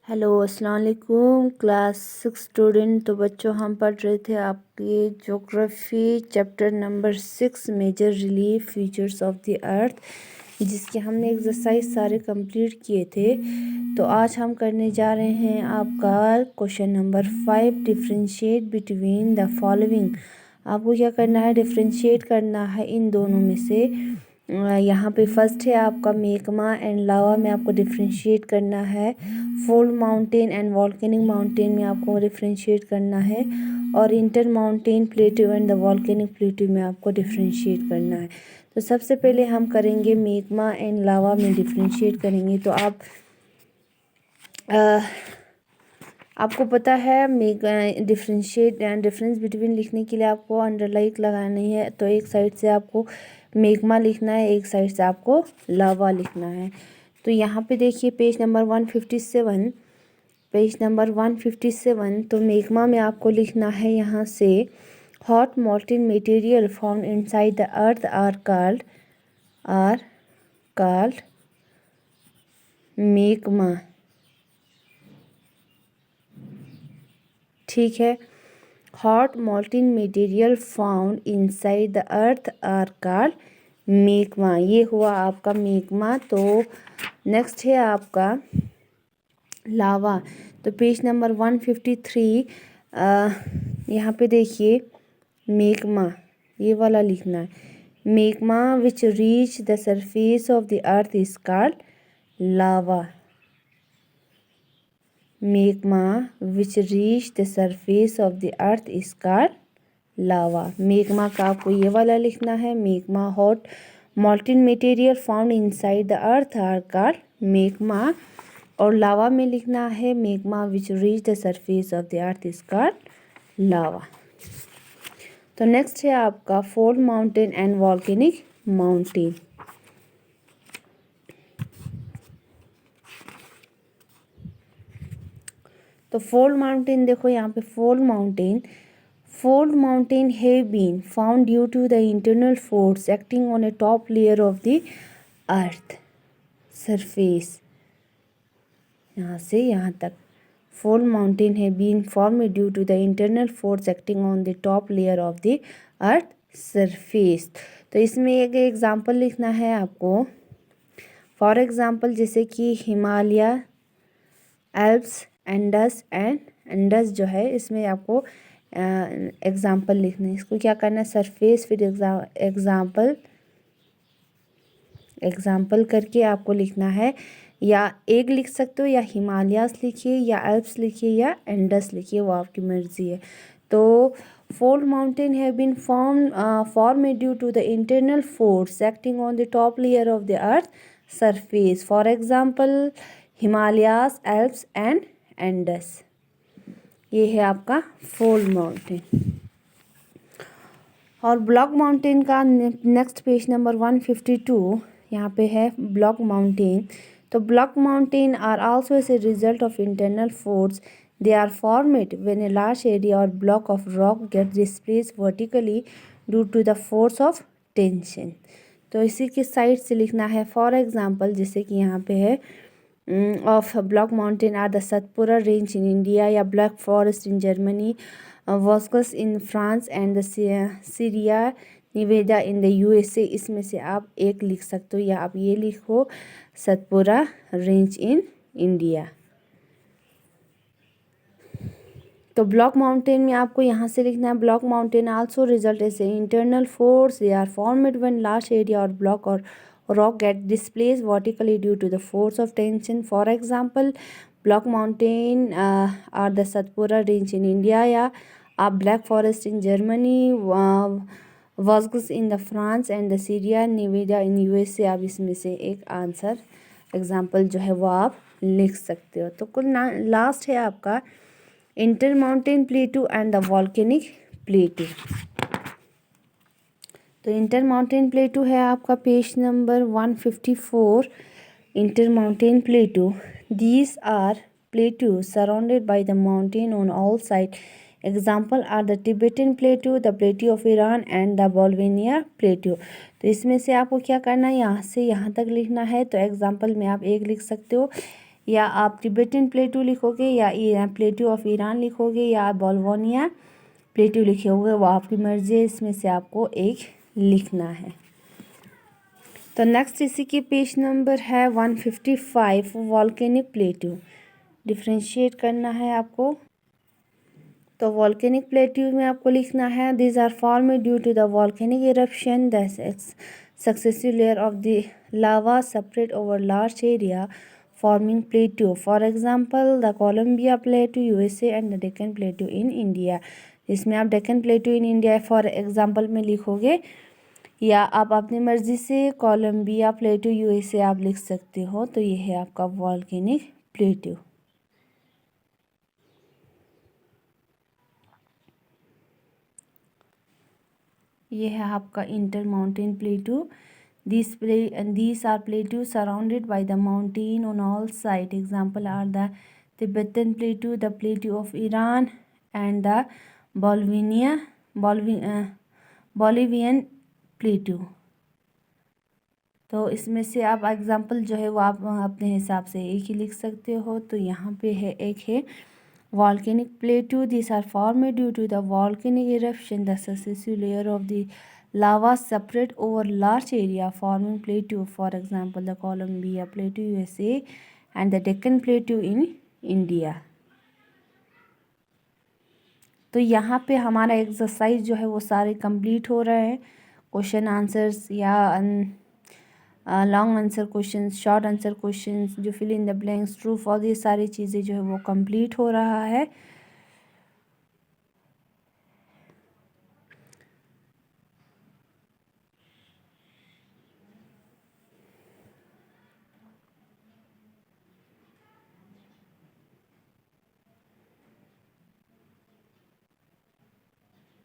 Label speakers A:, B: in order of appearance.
A: Hello अस्सलाम वालेकुम class 6 student. तो बच्चों हम पढ़ रहे थे आपके geography chapter number 6 major relief features of the earth, जिसके हमने एक्सरसाइज सारे कंप्लीट किए थे। तो आज हम करने जा रहे हैं आपका question number 5, differentiate between the following. आपको क्या करना है, डिफरेंशिएट करना है इन दोनों में से। यहाँ पे फर्स्ट है आपका मेग्मा एंड लावा में आपको डिफरेंशिएट करना है। Fold mountain and volcanic mountain में आपको डिफरेंशिएट करना है। और inter mountain plateau and the volcanic प्लेटू में आपको डिफरेंशिएट करना है। तो सबसे पहले हम करेंगे मेग्मा एंड लावा में डिफरेंशिएट करेंगे। तो आपको पता है डिफरेंस बिटवीन लिखने के लिए आपको अंडरलाइन लगानी है। तो एक साइड से आपको मेग्मा लिखना है, एक साइड से आपको लावा लिखना है। तो यहाँ पे देखिए पेज नंबर 157। तो मेग्मा में आपको लिखना है यहाँ से hot molten material found inside the earth are called magma. ठीक है, hot molten material found inside the earth are called magma. ये हुआ आपका मेग्मा। तो नेक्स्ट है आपका लावा। तो पेज नंबर 153 यहाँ पे देखिए मेग्मा, ये वाला लिखना है। Magma which reach the surface of the earth is called lava. Magma which reach the surface of the earth is called lava. Magma का आपको ये वाला लिखना है, magma hot molten material found inside the earth are called magma. और lava में लिखना है magma which reach the surface of the earth is called lava. तो नेक्स्ट है आपका fold mountain and volcanic mountain. तो फोल्ड माउंटेन देखो यहाँ पे fold mountain have been found due to the internal force acting on a top layer of the earth surface. यहाँ से यहाँ तक फोल्ड माउंटेन है been formed due to the internal force acting on the top layer of the earth surface. तो इसमें एक example लिखना है आपको। फॉर एग्जांपल जैसे कि हिमालय, एल्प्स, एंडस जो है, इसमें आपको एग्जांपल लिखना है। इसको क्या करना है, सरफेस फिर एग्जांपल करके आपको लिखना है। या एक लिख सकते हो, या हिमालयास लिखिए, या एल्प्स लिखिए, या एंडस लिखिए, वो आपकी मर्जी है। तो fold mountain have been formed due to the internal force acting on the top layer of the earth surface. For example Himalayas, Alps and Andes. ये है आपका फोल्ड माउंटेन। और ब्लॉक माउंटेन का नेक्स्ट पेज नंबर 152 यहाँ पे है block mountain. तो block mountain are also as a result of internal force. They are formed when a large area और block of rock gate displace vertically due to the force of tension. तो इसी के side से लिखना है। For example जैसे कि यहाँ पे है of block mountain are the Satpura range in India, या Black Forest in Germany, Vosges in France and the Sierra Nevada in the USA। इसमें से आप एक लिख सकते हो, या आप ये लिखो सतपुरा रेंज इन इंडिया। तो ब्लॉक माउंटेन में आपको यहाँ से लिखना है block mountain also result as a internal force. They are formed when large area और ब्लॉक और rock get displaced vertically due to the force of tension. For example, block mountain are the Satpura range in India, या Black Forest in Germany, Vosges in the France and the Sierra Nevada in USA। आप इसमें से एक answer example जो है वो आप लिख सकते हो। तो कुल लास्ट है आपका inter mountain plateau and the volcanic plateau. तो इंटर माउंटेन प्लेटू है आपका page number 154। Inter mountain plateau, these are plateau surrounded by the mountain on all side. Example are the Tibetan plateau, the plateau of Iran and the Bolivian plateau. तो इसमें से आपको क्या करना है, यहाँ से यहाँ तक लिखना है। तो एग्जाम्पल में आप एक लिख सकते हो, या आप तिब्बतन प्लेटू लिखोगे या प्लेटू ऑफ ईरान लिखोगे या बोल्वोनिया प्लेटू लिखोगे, वो आपकी मर्जी है, इसमें से आपको एक लिखना है। तो नेक्स्ट इसी की पेज नंबर है 155 वॉल्केनिक प्लेटू। डिफ्रेंशिएट करना है आपको। तो वॉल्केनिक प्लेट्यू में आपको लिखना है this are formed due to the volcanic eruption the successive layer of the lava separate over large area forming plateau. For example the Columbia plateau USA and the Deccan plateau in India. इसमें आप Deccan plateau in India for example में लिखोगे, या आप अपनी मर्ज़ी से Colombia plateau USA आप लिख सकते हो। तो ये है आपका वॉल्केनिक प्लेट्यू। ये है आपका inter mountain प्लेटू। These are plateaus surrounded by the mountain on all sides. Example are the Tibetan plateau, the plateau of Iran, and the Bolivian plateau. तो इसमें से आप एग्जाम्पल जो है वो आप अपने हिसाब से एक ही लिख सकते हो। तो यहाँ पे है एक है volcanic plateau. These are formed due to the volcanic eruption. The successive layer of the lava separate over large area forming plateau. For example, the Columbia Plateau USA and the Deccan Plateau in India. तो यहाँ पे हमारा exercise जो है वो सारे complete हो रहे हैं। क्वेश्चन आंसर्स या long answer question, short answer question, जो fill in the blanks, true false, ये सारी चीज़ें जो है वो कंप्लीट हो रहा है।